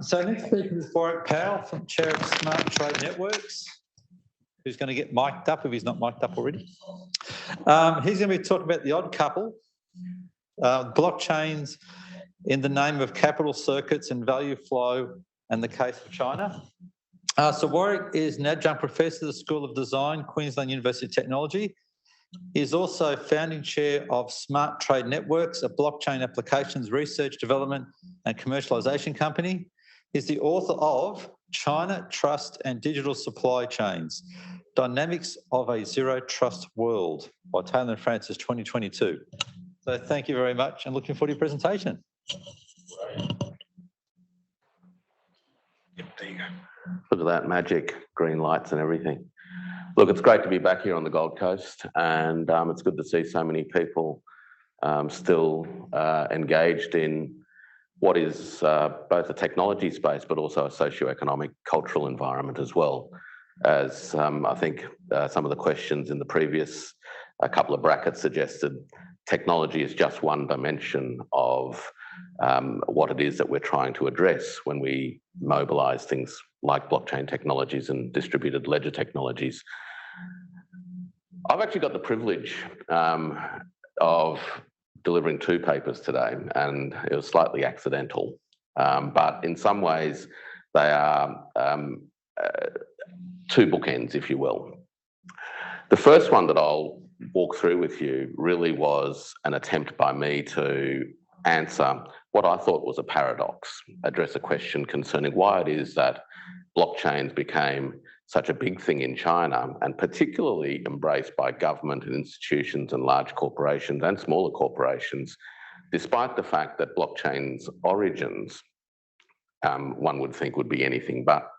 So next speaker is Warwick Powell, from Chair of Smart Trade Networks, who's going to get mic'd up if he's not mic'd up already. He's going to be talking about the odd couple, blockchains in the name of capital circuits and value flow, and the case of China. So Warwick is an adjunct professor at the School of Design, Queensland University of Technology. He is also founding chair of Smart Trade Networks, a blockchain applications research, development and commercialisation company. He's the author of China, Trust and Digital Supply Chains, Dynamics of a Zero Trust World by Taylor and Francis 2022. So thank you very much and looking forward to your presentation. Yep, there you go. Look at that magic, green lights and everything. Look, it's great to be back here on the Gold Coast, and it's good to see so many people still engaged in what is both a technology space, but also a socio-economic, cultural environment as well. As I think some of the questions in the previous couple of brackets suggested, technology is just one dimension of what it is that we're trying to address when we mobilise things like blockchain technologies and distributed ledger technologies. I've actually got the privilege of delivering two papers today, and it was slightly accidental, but in some ways they are two bookends, if you will. The first one that I'll walk through with you really was an attempt by me to answer what I thought was a paradox, address a question concerning why it is that blockchains became such a big thing in China, and particularly embraced by government and institutions and large corporations and smaller corporations, despite the fact that blockchain's origins, one would think, would be anything but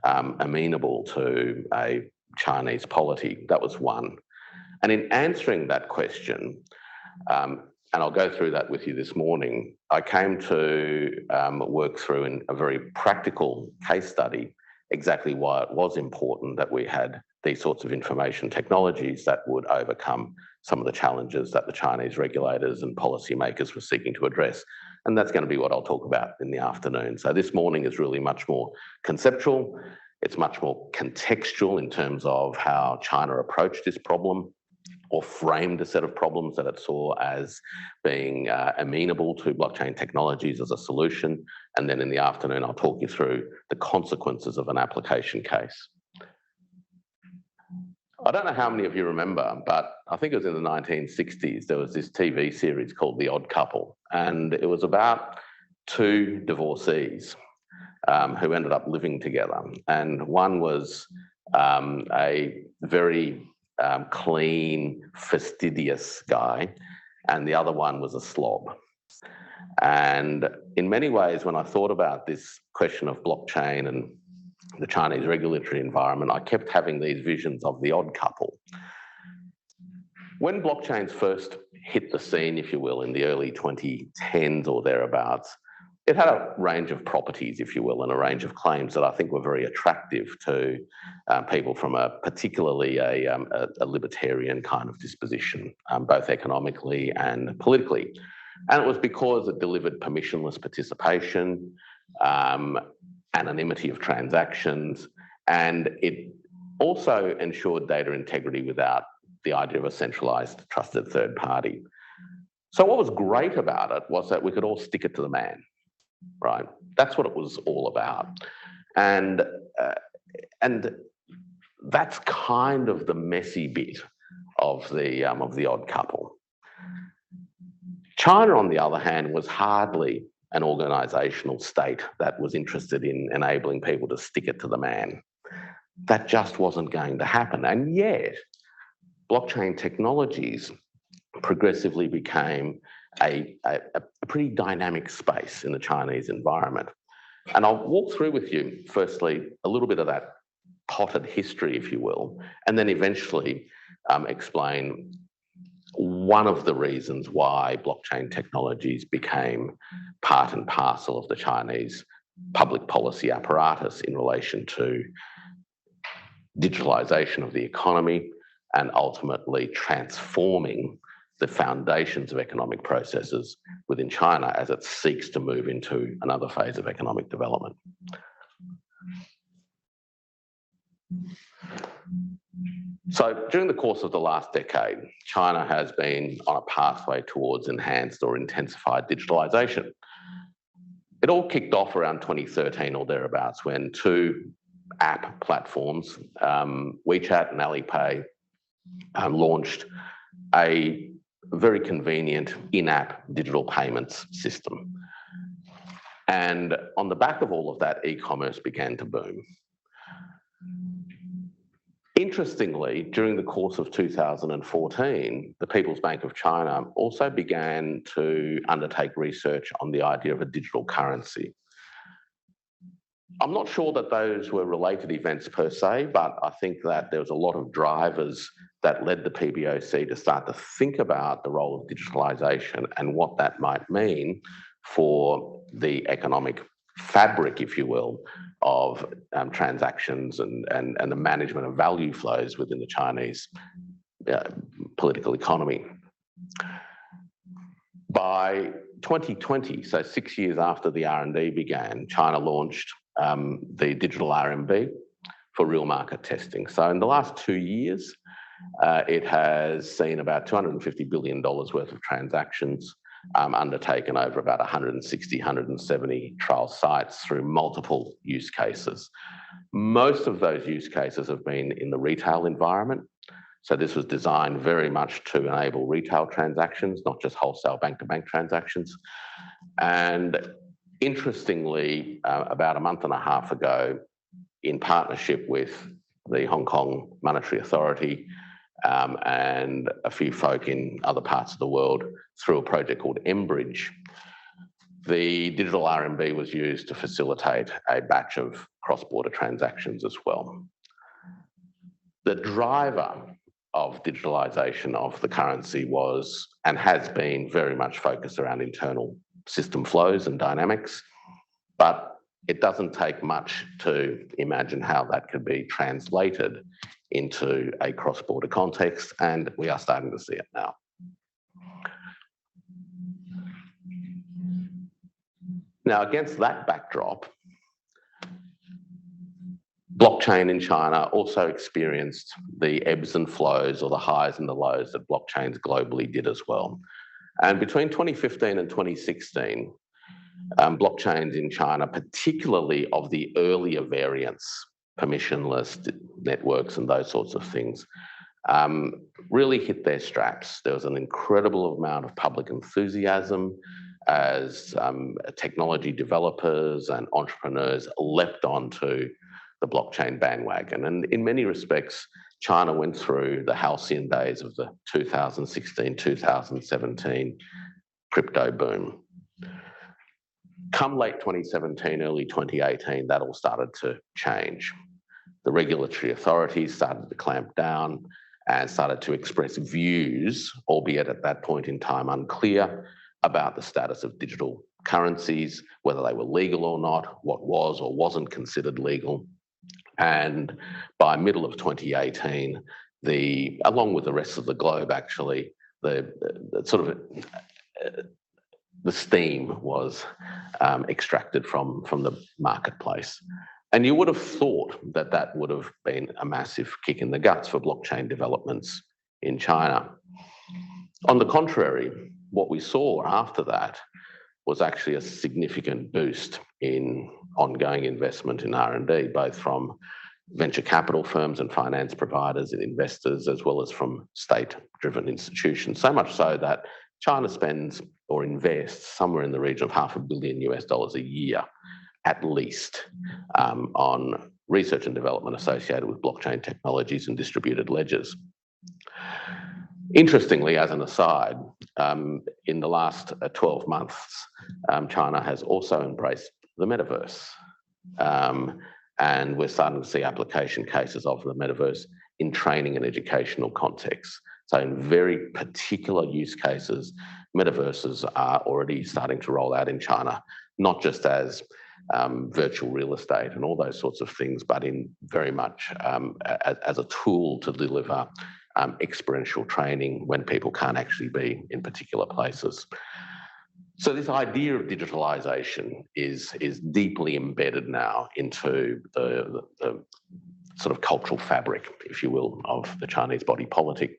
amenable to a Chinese polity. That was one. And in answering that question, and I'll go through that with you this morning, I came to work through in a very practical case study exactly why it was important that we had these sorts of information technologies that would overcome some of the challenges that the Chinese regulators and policymakers were seeking to address. And that's going to be what I'll talk about in the afternoon. So this morning is really much more conceptual. It's much more contextual in terms of how China approached this problem, or framed a set of problems that it saw as being amenable to blockchain technologies as a solution. And then in the afternoon, I'll talk you through the consequences of an application case. I don't know how many of you remember, but I think it was in the 1960s, there was this TV series called The Odd Couple, and it was about two divorcees who ended up living together. And one was a very clean, fastidious guy, and the other one was a slob. And in many ways, when I thought about this question of blockchain and the Chinese regulatory environment, I kept having these visions of the odd couple. When blockchains first hit the scene, if you will, in the early 2010s or thereabouts, it had a range of properties, if you will, and a range of claims that I think were very attractive to people from particularly a libertarian kind of disposition, both economically and politically. And it was because it delivered permissionless participation, anonymity of transactions, and it also ensured data integrity without the idea of a centralized, trusted third party. So what was great about it was that we could all stick it to the man. Right, that's what it was all about, and that's kind of the messy bit of the odd couple. China, on the other hand, was hardly an organisational state that was interested in enabling people to stick it to the man. That just wasn't going to happen, and yet blockchain technologies progressively became a pretty dynamic space in the Chinese environment. And I'll walk through with you, firstly, a little bit of that potted history, if you will, and then eventually explain one of the reasons why blockchain technologies became part and parcel of the Chinese public policy apparatus in relation to digitalization of the economy and ultimately transforming the foundations of economic processes within China as it seeks to move into another phase of economic development. So during the course of the last decade, China has been on a pathway towards enhanced or intensified digitalisation. It all kicked off around 2013 or thereabouts when two app platforms, WeChat and Alipay, launched a very convenient in-app digital payments system. And on the back of all of that, e-commerce began to boom. Interestingly, during the course of 2014, the People's Bank of China also began to undertake research on the idea of a digital currency. I'm not sure that those were related events per se, but I think that there was a lot of drivers that led the PBOC to start to think about the role of digitalisation and what that might mean for the economic fabric, if you will, of transactions and the management of value flows within the Chinese political economy. By 2020, so 6 years after the R&D began, China launched the digital RMB for real market testing. So in the last 2 years, it has seen about $250 billion worth of transactions undertaken over about 160, 170 trial sites through multiple use cases. Most of those use cases have been in the retail environment. So this was designed very much to enable retail transactions, not just wholesale bank-to-bank transactions. And interestingly, about a month and a half ago, in partnership with the Hong Kong Monetary Authority and a few folk in other parts of the world through a project called mBridge, the digital RMB was used to facilitate a batch of cross-border transactions as well. The driver of digitalisation of the currency was and has been very much focused around internal system flows and dynamics, but it doesn't take much to imagine how that could be translated into a cross-border context, and we are starting to see it now. Now, against that backdrop, blockchain in China also experienced the ebbs and flows, or the highs and the lows, that blockchains globally did as well. And between 2015 and 2016, blockchains in China, particularly of the earlier variants, permissionless networks and those sorts of things, really hit their straps. There was an incredible amount of public enthusiasm as technology developers and entrepreneurs leapt onto the blockchain bandwagon. And in many respects, China went through the halcyon days of the 2016, 2017 crypto boom. Come late 2017, early 2018, that all started to change. The regulatory authorities started to clamp down and started to express views, albeit at that point in time unclear, about the status of digital currencies, whether they were legal or not, what was or wasn't considered legal. And by middle of 2018, along with the rest of the globe, actually, the steam was extracted from the marketplace. And you would have thought that that would have been a massive kick in the guts for blockchain developments in China. On the contrary, what we saw after that was actually a significant boost in ongoing investment in R&D, both from venture capital firms and finance providers and investors, as well as from state-driven institutions. So much so that China spends or invests somewhere in the region of $500 million a year, at least, on research and development associated with blockchain technologies and distributed ledgers. Interestingly, as an aside, in the last 12 months, China has also embraced the metaverse. And we're starting to see application cases of the metaverse in training and educational contexts. So in very particular use cases, metaverses are already starting to roll out in China, not just as virtual real estate and all those sorts of things, but in very much as a tool to deliver experiential training when people can't actually be in particular places. So this idea of digitalisation is deeply embedded now into the sort of cultural fabric, if you will, of the Chinese body politic.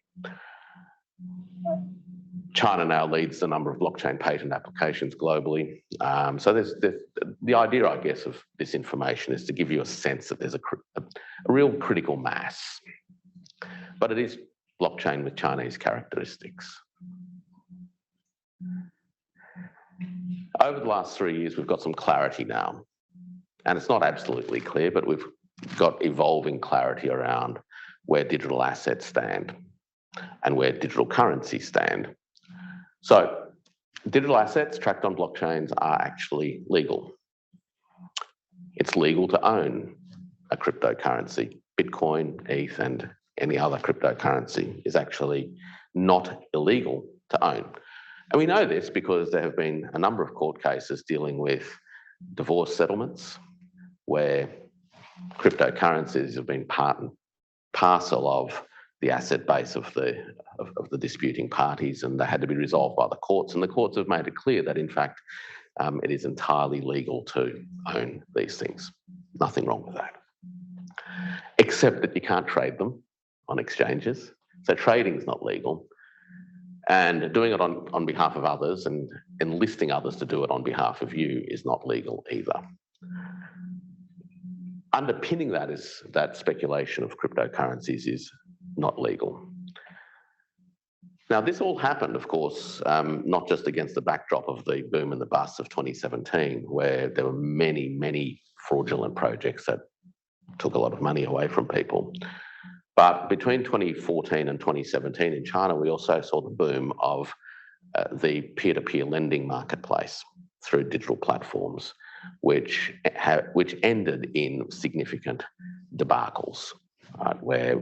China now leads the number of blockchain patent applications globally. So there's the idea, I guess, of this information is to give you a sense that there's a real critical mass. But it is blockchain with Chinese characteristics. Over the last 3 years, we've got some clarity now. And it's not absolutely clear, but we've got evolving clarity around where digital assets stand and where digital currencies stand. So digital assets tracked on blockchains are actually legal. It's legal to own a cryptocurrency. Bitcoin, ETH, and any other cryptocurrency is actually not illegal to own. And we know this because there have been a number of court cases dealing with divorce settlements where cryptocurrencies have been part and parcel of the asset base of the disputing parties, and they had to be resolved by the courts. And the courts have made it clear that, in fact, it is entirely legal to own these things. Nothing wrong with that. Except that you can't trade them on exchanges. So trading is not legal. And doing it on behalf of others and enlisting others to do it on behalf of you is not legal either. Underpinning that is that speculation of cryptocurrencies is not legal. Now, this all happened, of course, not just against the backdrop of the boom and the bust of 2017, where there were many, many fraudulent projects that took a lot of money away from people. But between 2014 and 2017 in China, we also saw the boom of the peer-to-peer lending marketplace through digital platforms, which ended in significant debacles, right, where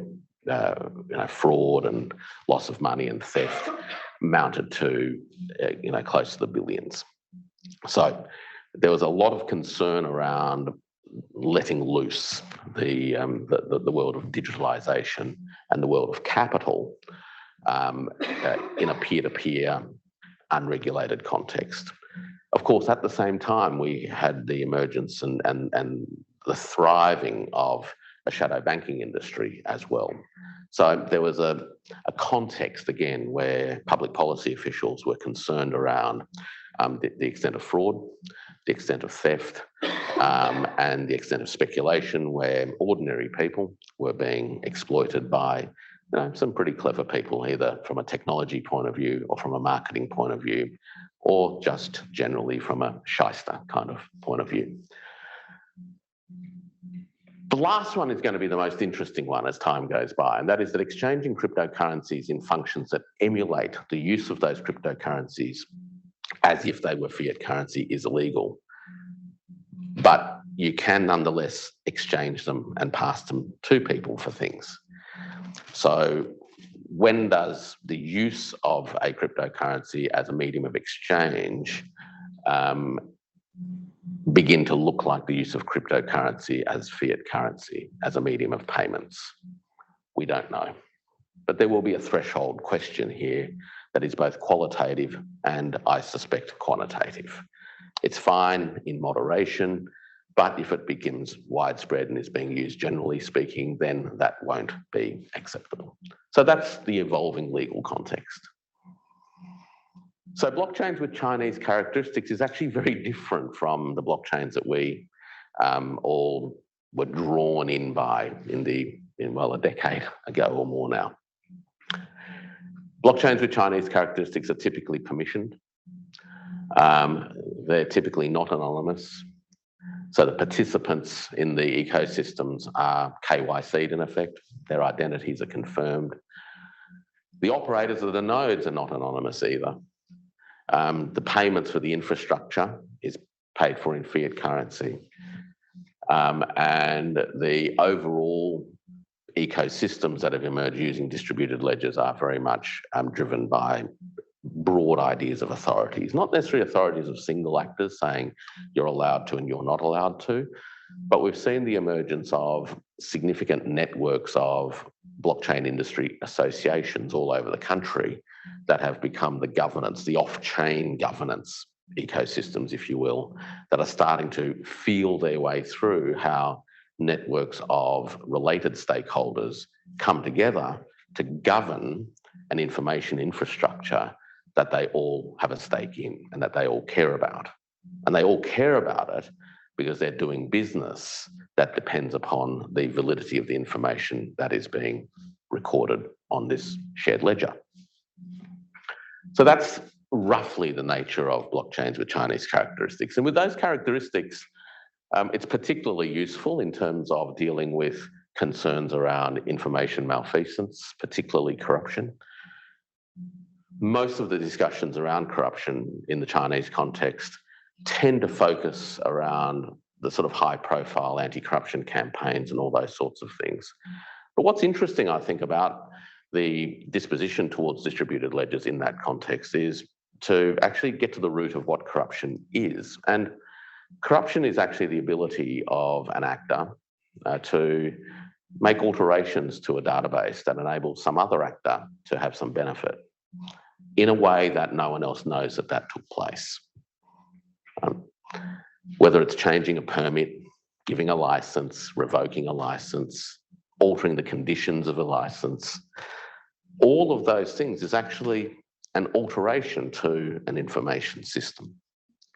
fraud and loss of money and theft mounted to close to the billions. So there was a lot of concern around letting loose the world of digitalisation and the world of capital in a peer-to-peer unregulated context. Of course, at the same time, we had the emergence and the thriving of a shadow banking industry as well. So there was a context, again, where public policy officials were concerned around the extent of fraud, the extent of theft, and the extent of speculation, where ordinary people were being exploited by some pretty clever people, either from a technology point of view or from a marketing point of view, or just generally from a shyster kind of point of view. The last one is going to be the most interesting one as time goes by, and that is that exchanging cryptocurrencies in functions that emulate the use of those cryptocurrencies as if they were fiat currency is illegal. But you can nonetheless exchange them and pass them to people for things. So when does the use of a cryptocurrency as a medium of exchange begin to look like the use of cryptocurrency as fiat currency, as a medium of payments? We don't know. But there will be a threshold question here that is both qualitative and, I suspect, quantitative. It's fine in moderation, but if it becomes widespread and is being used generally speaking, then that won't be acceptable. So that's the evolving legal context. So blockchains with Chinese characteristics is actually very different from the blockchains that we all were drawn in by a decade ago or more now. Blockchains with Chinese characteristics are typically permissioned. They're typically not anonymous. So the participants in the ecosystems are KYC'd in effect. Their identities are confirmed. The operators of the nodes are not anonymous either. The payments for the infrastructure is paid for in fiat currency. And the overall ecosystems that have emerged using distributed ledgers are very much driven by broad ideas of authorities, not necessarily authorities of single actors saying you're allowed to and you're not allowed to, but we've seen the emergence of significant networks of blockchain industry associations all over the country that have become the governance, the off-chain governance ecosystems, if you will, that are starting to feel their way through how networks of related stakeholders come together to govern an information infrastructure that they all have a stake in and that they all care about. And they all care about it because they're doing business that depends upon the validity of the information that is being recorded on this shared ledger. So that's roughly the nature of blockchains with Chinese characteristics. And with those characteristics, it's particularly useful in terms of dealing with concerns around information malfeasance, particularly corruption. Most of the discussions around corruption in the Chinese context tend to focus around the sort of high-profile anti-corruption campaigns and all those sorts of things. But what's interesting, I think, about the disposition towards distributed ledgers in that context is to actually get to the root of what corruption is. And corruption is actually the ability of an actor to make alterations to a database that enables some other actor to have some benefit in a way that no one else knows that that took place. Whether it's changing a permit, giving a license, revoking a license, altering the conditions of a license, all of those things is actually an alteration to an information system.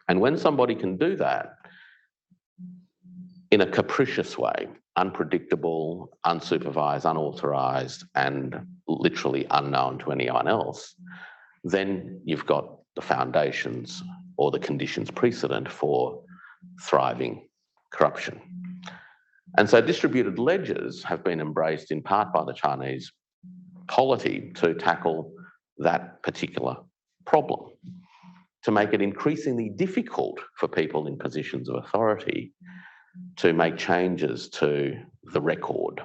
And when somebody can do that in a capricious way, unpredictable, unsupervised, unauthorized, and literally unknown to anyone else, then you've got the foundations or the conditions precedent for thriving corruption. And so distributed ledgers have been embraced in part by the Chinese polity to tackle that particular problem, to make it increasingly difficult for people in positions of authority to make changes to the record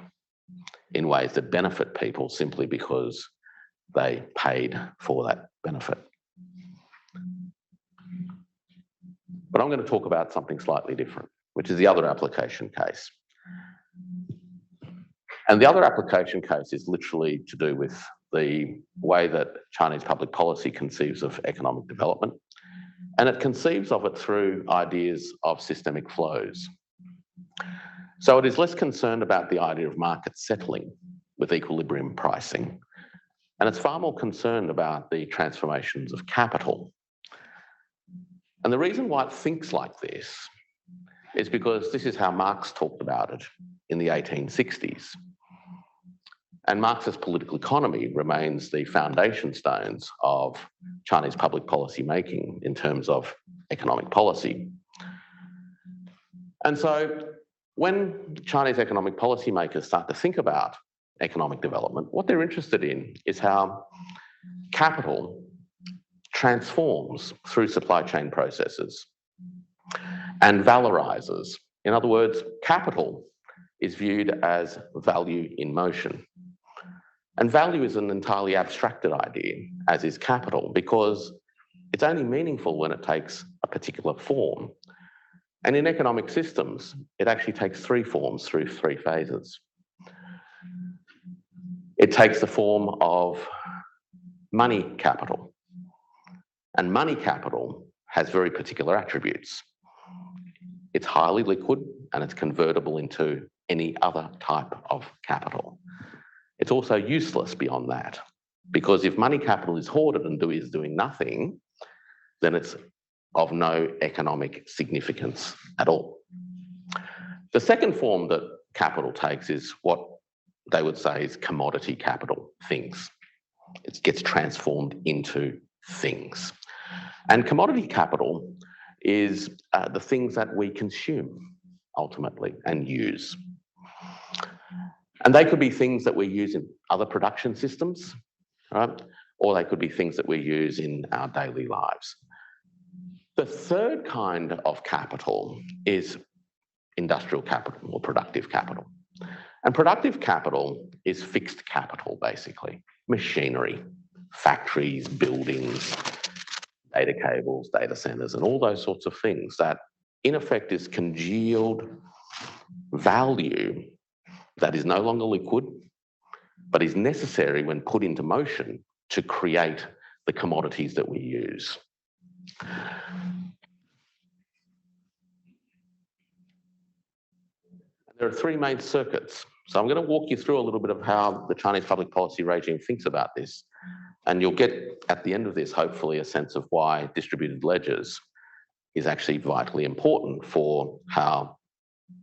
in ways that benefit people simply because they paid for that benefit. But I'm going to talk about something slightly different, which is the other application case. And the other application case is literally to do with the way that Chinese public policy conceives of economic development. And it conceives of it through ideas of systemic flows. So it is less concerned about the idea of market settling with equilibrium pricing. And it's far more concerned about the transformations of capital. And the reason why it thinks like this is because this is how Marx talked about it in the 1860s. And Marxist political economy remains the foundation stones of Chinese public policy making in terms of economic policy. And so when Chinese economic policy makers start to think about economic development, what they're interested in is how capital transforms through supply chain processes and valorizes. In other words, capital is viewed as value in motion. And value is an entirely abstracted idea, as is capital, because it's only meaningful when it takes a particular form. And in economic systems, it actually takes three forms through three phases. It takes the form of money capital. And money capital has very particular attributes. It's highly liquid and it's convertible into any other type of capital. It's also useless beyond that, because if money capital is hoarded and is doing nothing, then it's of no economic significance at all. The second form that capital takes is what they would say is commodity capital, things. It gets transformed into things. And commodity capital is the things that we consume ultimately and use. And they could be things that we use in other production systems, right? Or they could be things that we use in our daily lives. The third kind of capital is industrial capital or productive capital. And productive capital is fixed capital, basically. Machinery, factories, buildings, data cables, data centers, and all those sorts of things that in effect is congealed value that is no longer liquid, but is necessary when put into motion to create the commodities that we use. There are three main circuits. So I'm going to walk you through a little bit of how the Chinese public policy regime thinks about this. And you'll get, at the end of this, hopefully, a sense of why distributed ledgers is actually vitally important for how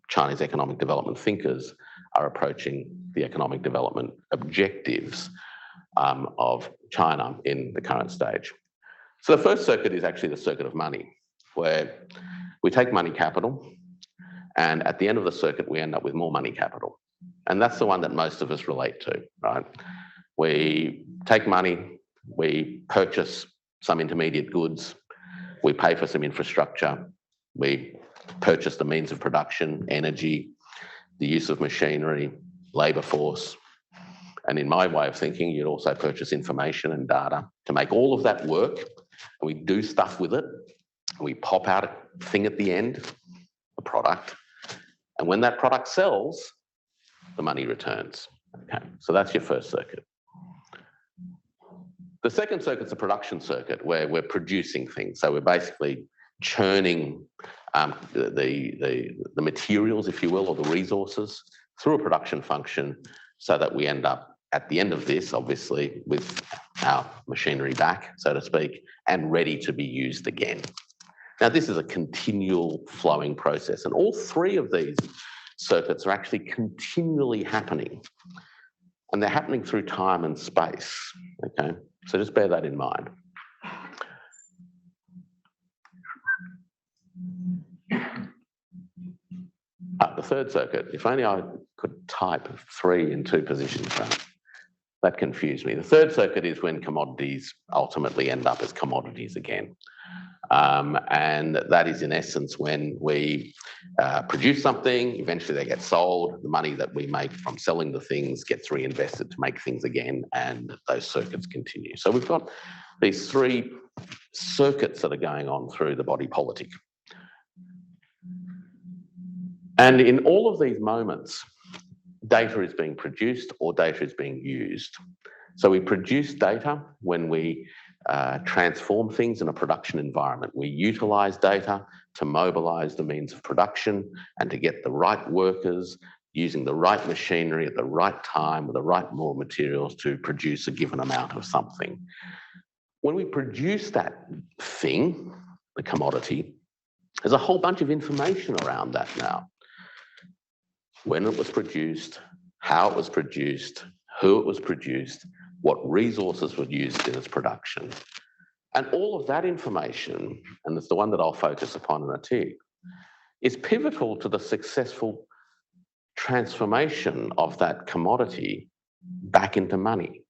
Chinese economic development thinkers are approaching the economic development objectives of China in the current stage. So the first circuit is actually the circuit of money, where we take money capital, and at the end of the circuit, we end up with more money capital. And that's the one that most of us relate to, right? We take money, we purchase some intermediate goods, we pay for some infrastructure, we purchase the means of production, energy, the use of machinery, labour force. And in my way of thinking, you'd also purchase information and data to make all of that work. And we do stuff with it. We pop out a thing at the end, a product. And when that product sells, the money returns. Okay, so that's your first circuit. The second circuit's a production circuit where we're producing things. So we're basically churning the materials, if you will, or the resources through a production function so that we end up at the end of this, obviously, with our machinery back, so to speak, and ready to be used again. Now, this is a continual flowing process, and all three of these circuits are actually continually happening, and they're happening through time and space, okay? So just bear that in mind. The third circuit, if only I could type 3 in 2 positions, that confused me. The third circuit is when commodities ultimately end up as commodities again. And that is in essence when we produce something, eventually they get sold, the money that we make from selling the things gets reinvested to make things again, and those circuits continue. So we've got these 3 circuits that are going on through the body politic. And in all of these moments, data is being produced or data is being used. So we produce data when we transform things in a production environment. We utilise data to mobilise the means of production and to get the right workers using the right machinery at the right time with the right raw materials to produce a given amount of something. When we produce that thing, the commodity, there's a whole bunch of information around that now. When it was produced, how it was produced, who it was produced, what resources were used in its production. And all of that information, and it's the one that I'll focus upon in a tick, is pivotal to the successful transformation of that commodity back into money.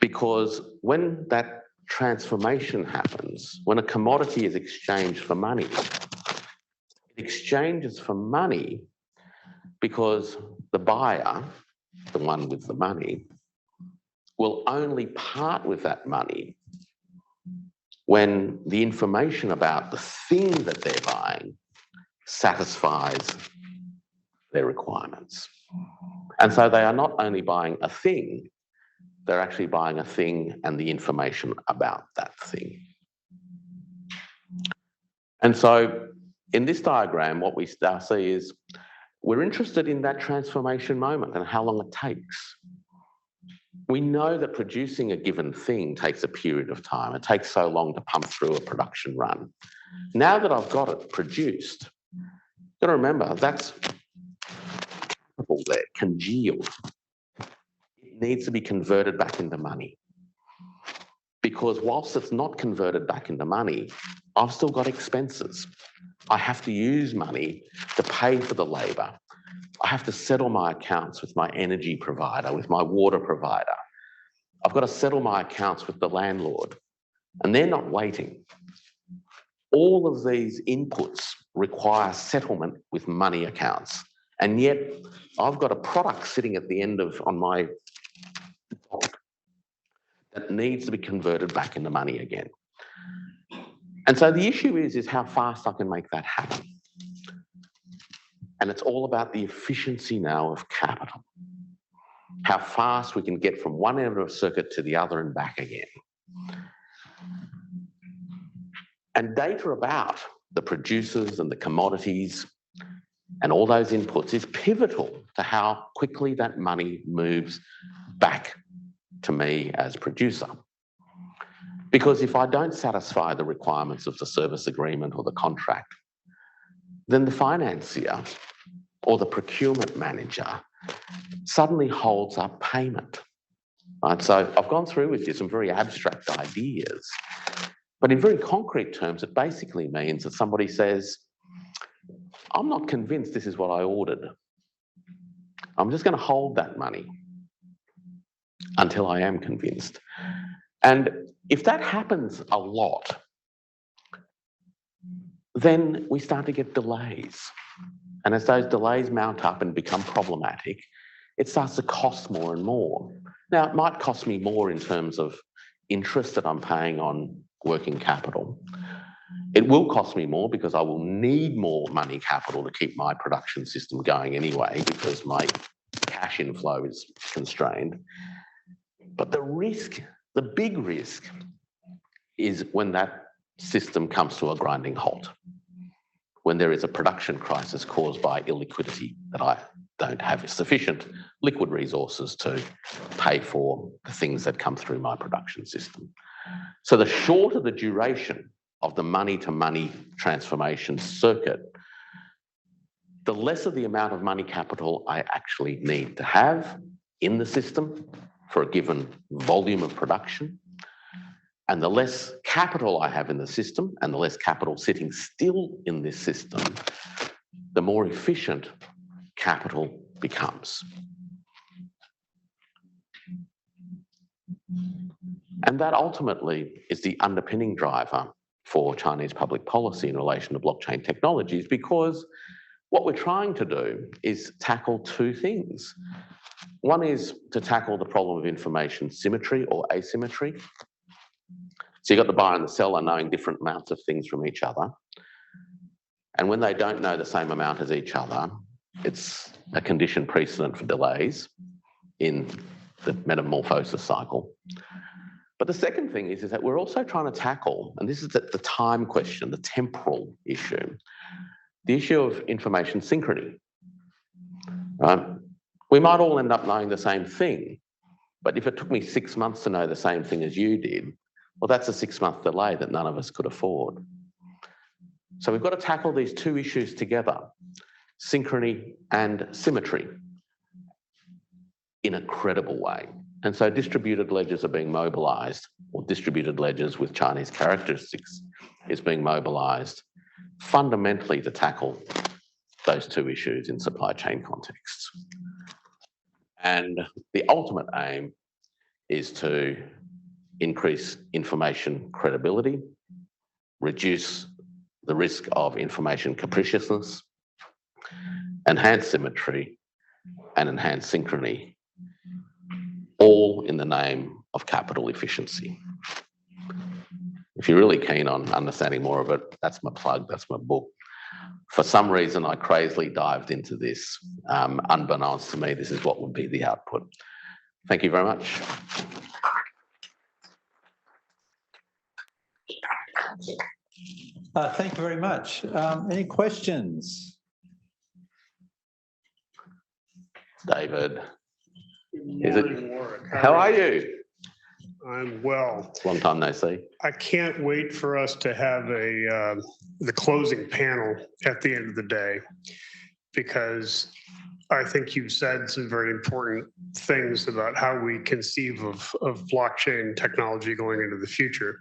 Because when that transformation happens, when a commodity is exchanged for money, it exchanges for money because the buyer, the one with the money, will only part with that money when the information about the thing that they're buying satisfies their requirements. And so they are not only buying a thing, they're actually buying a thing and the information about that thing. And so in this diagram, what we see is we're interested in that transformation moment and how long it takes. We know that producing a given thing takes a period of time. It takes so long to pump through a production run. Now that I've got it produced, you've got to remember that's capital there, congealed. It needs to be converted back into money. Because whilst it's not converted back into money, I've still got expenses. I have to use money to pay for the labour. I have to settle my accounts with my energy provider, with my water provider. I've got to settle my accounts with the landlord. And they're not waiting. All of these inputs require settlement with money accounts. And yet I've got a product sitting at the end of on my dock that needs to be converted back into money again. And so the issue is how fast I can make that happen. And it's all about the efficiency now of capital. how fast we can get from one end of a circuit to the other and back again. And data about the producers and the commodities and all those inputs is pivotal to how quickly that money moves back to me as producer. Because if I don't satisfy the requirements of the service agreement or the contract, then the financier or the procurement manager suddenly holds up payment. Right? So I've gone through with you some very abstract ideas, but in very concrete terms, it basically means that somebody says, I'm not convinced this is what I ordered. I'm just going to hold that money until I am convinced. And if that happens a lot, then we start to get delays. And as those delays mount up and become problematic, it starts to cost more and more. Now, it might cost me more in terms of interest that I'm paying on working capital. It will cost me more because I will need more money capital to keep my production system going anyway, because my cash inflow is constrained. But the risk, the big risk, is when that system comes to a grinding halt, when there is a production crisis caused by illiquidity, that I don't have sufficient liquid resources to pay for the things that come through my production system. So the shorter the duration of the money-to-money transformation circuit, the lesser the amount of money capital I actually need to have in the system for a given volume of production, and the less capital I have in the system and the less capital sitting still in this system, the more efficient capital becomes. And that ultimately is the underpinning driver for Chinese public policy in relation to blockchain technologies, because what we're trying to do is tackle two things. One is to tackle the problem of information symmetry or asymmetry. So you've got the buyer and the seller knowing different amounts of things from each other. And when they don't know the same amount as each other, it's a condition precedent for delays in the metamorphosis cycle. But the second thing is that we're also trying to tackle, and this is the time question, the temporal issue, the issue of information synchrony. Right? We might all end up knowing the same thing, but if it took me 6 months to know the same thing as you did, well, that's a 6-month delay that none of us could afford. So we've got to tackle these two issues together, synchrony and symmetry, in a credible way. And so distributed ledgers are being mobilized, or distributed ledgers with Chinese characteristics is being mobilized fundamentally to tackle those two issues in supply chain contexts. And the ultimate aim is to increase information credibility, reduce the risk of information capriciousness, enhance symmetry, and enhance synchrony, all in the name of capital efficiency. If you're really keen on understanding more of it, that's my plug, that's my book. For some reason, I crazily dived into this. Unbeknownst to me, this is what would be the output. Thank you very much. Thank you very much. Any questions? David. Good morning, Warwick. How are you? I'm well. Long time no see. I can't wait for us to have the closing panel at the end of the day, because I think you've said some very important things about how we conceive of blockchain technology going into the future.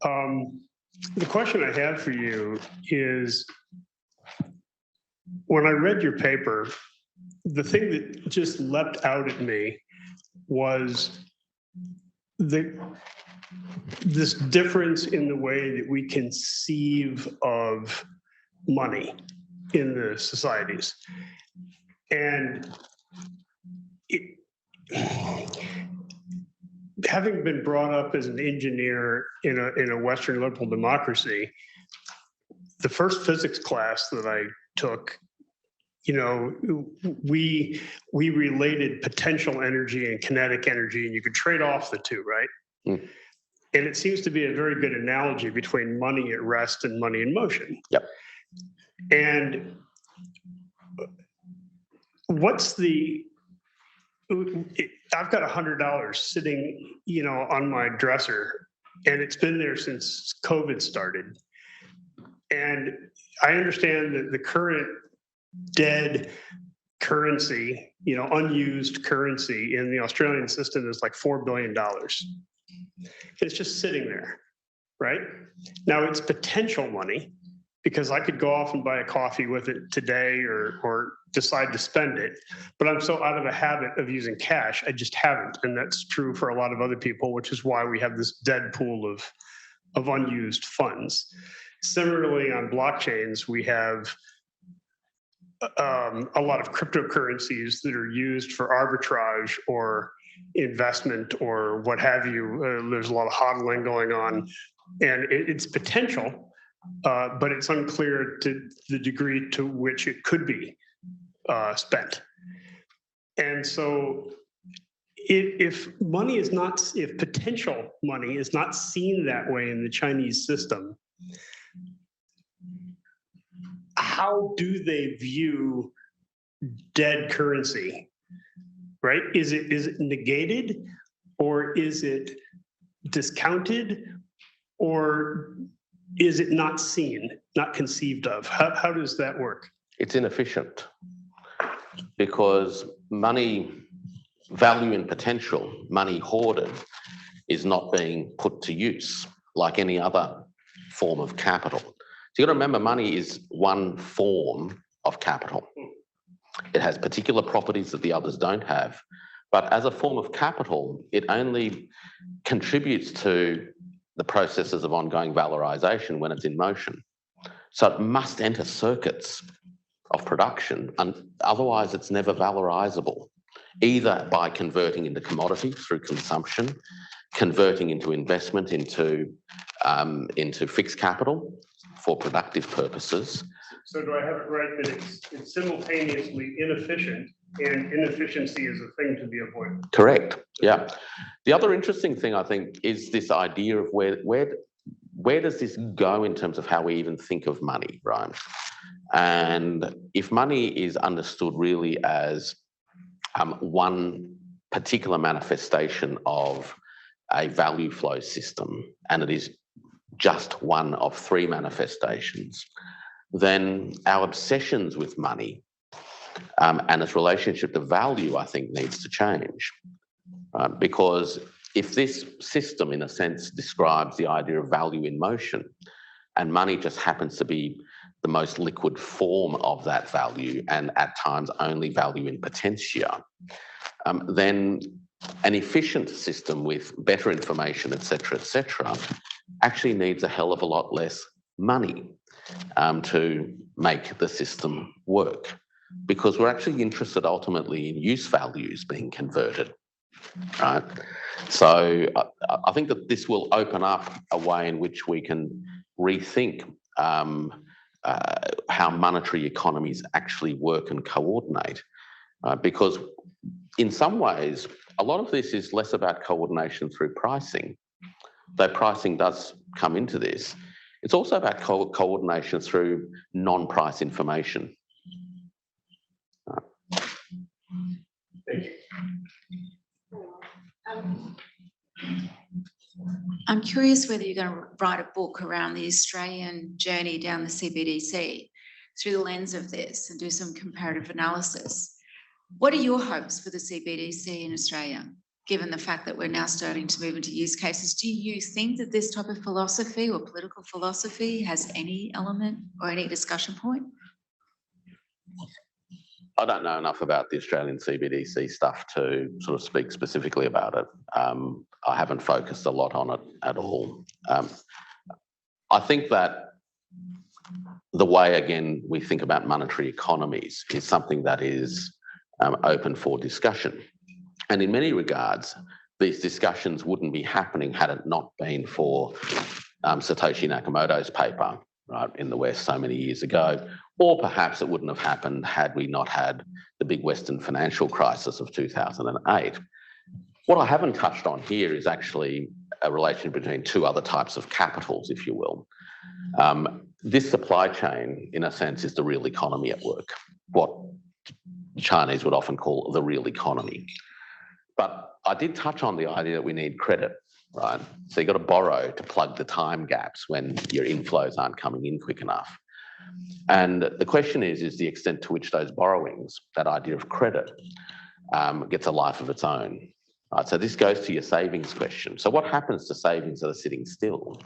The question I have for you is, when I read your paper, the thing that just leapt out at me was this difference in the way that we conceive of money in the societies. And having been brought up as an engineer in a Western liberal democracy, the first physics class that I took, we related potential energy and kinetic energy, and you could trade off the two, right? Mm. And it seems to be a very good analogy between money at rest and money in motion. Yep. And I've got $100 sitting, on my dresser, and it's been there since COVID started. And I understand that the current dead currency, unused currency in the Australian system is like $4 billion. It's just sitting there, right? Now it's potential money, because I could go off and buy a coffee with it today or decide to spend it. But I'm so out of a habit of using cash, I just haven't. And that's true for a lot of other people, which is why we have this dead pool of unused funds. Similarly, on blockchains, we have a lot of cryptocurrencies that are used for arbitrage or investment or what have you. There's a lot of hodling going on, and it's potential, but it's unclear to the degree to which it could be spent. And so if potential money is not seen that way in the Chinese system, how do they view dead currency, right? Is it negated, or is it discounted, or is it not seen, not conceived of? How does that work? It's inefficient, because money, value in potential, money hoarded, is not being put to use like any other form of capital. So you've got to remember, money is one form of capital. It has particular properties that the others don't have. But as a form of capital, it only contributes to the processes of ongoing valorization when it's in motion. So it must enter circuits of production, and otherwise it's never valorizable, either by converting into commodity through consumption, converting into investment, into fixed capital for productive purposes. So do I have it right that it's simultaneously inefficient, and inefficiency is a thing to be avoided? Correct. Yeah. The other interesting thing, I think, is this idea of where does this go in terms of how we even think of money, right? And if money is understood really as one particular manifestation of a value flow system, and it is just one of three manifestations, then our obsessions with money and its relationship to value, I think, needs to change. Because if this system, in a sense, describes the idea of value in motion, and money just happens to be the most liquid form of that value, and at times only value in potentia, then an efficient system with better information, et cetera, actually needs a hell of a lot less money to make the system work, because we're actually interested ultimately in use values being converted, right? So I think that this will open up a way in which we can rethink how monetary economies actually work and coordinate, because in some ways, a lot of this is less about coordination through pricing, though pricing does come into this. It's also about coordination through non-price information. Thank you. I'm curious whether you're going to write a book around the Australian journey down the CBDC through the lens of this and do some comparative analysis. What are your hopes for the CBDC in Australia, given the fact that we're now starting to move into use cases? Do you think that this type of philosophy or political philosophy has any element or any discussion point? I don't know enough about the Australian CBDC stuff to sort of speak specifically about it. I haven't focused a lot on it at all. I think that the way, again, we think about monetary economies is something that is open for discussion. And in many regards, these discussions wouldn't be happening had it not been for Satoshi Nakamoto's paper, right, in the West so many years ago, Or perhaps it wouldn't have happened had we not had the big Western financial crisis of 2008. What I haven't touched on here is actually a relation between two other types of capitals, if you will. This supply chain, in a sense, is the real economy at work, what Chinese would often call the real economy. But I did touch on the idea that we need credit, right? So you've got to borrow to plug the time gaps when your inflows aren't coming in quick enough. And the question is the extent to which those borrowings, that idea of credit, gets a life of its own. Right, so this goes to your savings question. So what happens to savings that are sitting still?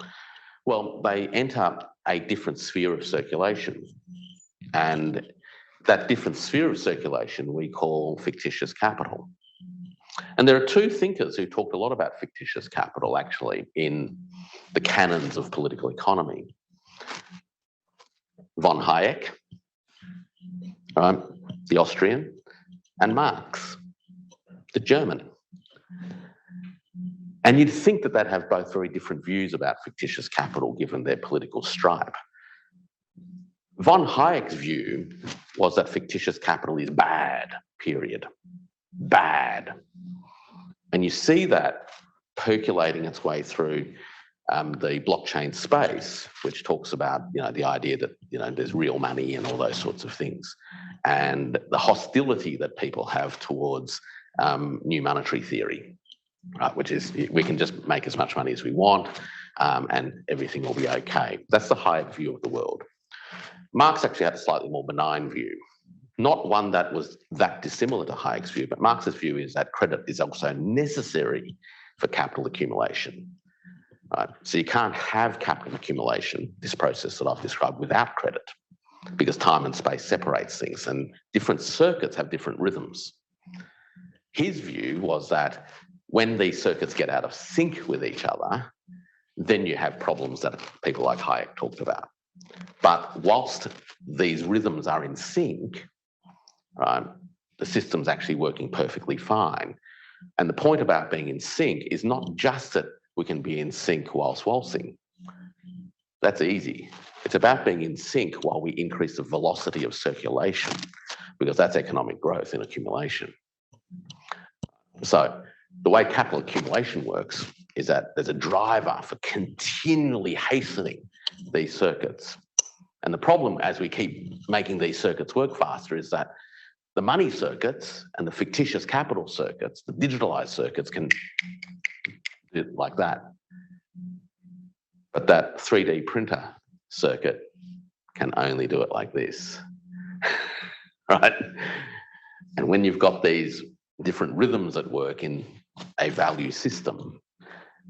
Well, they enter a different sphere of circulation. And that different sphere of circulation we call fictitious capital. And there are two thinkers who talked a lot about fictitious capital, actually, in the canons of political economy. Von Hayek, right, the Austrian, and Marx, the German. And you'd think that they'd have both very different views about fictitious capital given their political stripe. Von Hayek's view was that fictitious capital is bad, period. Bad. And you see that percolating its way through the blockchain space, which talks about the idea that there's real money and all those sorts of things, and the hostility that people have towards new monetary theory, right? Which is we can just make as much money as we want, and everything will be okay. That's the Hayek view of the world. Marx actually had a slightly more benign view, not one that was that dissimilar to Hayek's view, but Marx's view is that credit is also necessary for capital accumulation. Right? So you can't have capital accumulation, this process that I've described, without credit, because time and space separates things and different circuits have different rhythms. His view was that when these circuits get out of sync with each other, then you have problems that people like Hayek talked about. But whilst these rhythms are in sync, right, the system's actually working perfectly fine. And the point about being in sync is not just that we can be in sync whilst waltzing. That's easy. It's about being in sync while we increase the velocity of circulation, because that's economic growth and accumulation. So the way capital accumulation works is that there's a driver for continually hastening these circuits. And the problem as we keep making these circuits work faster is that the money circuits and the fictitious capital circuits, the digitalized circuits, can do it like that. But that 3D printer circuit can only do it like this, right? And when you've got these different rhythms at work in a value system,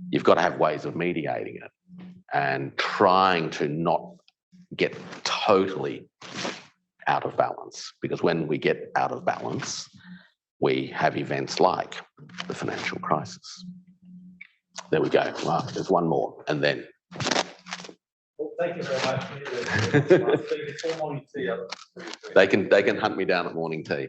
you've got to have ways of mediating it and trying to not get totally out of balance, because when we get out of balance, we have events like the financial crisis. There we go. Well, there's one more, and then. Well, thank you very much. They can hunt me down at morning tea.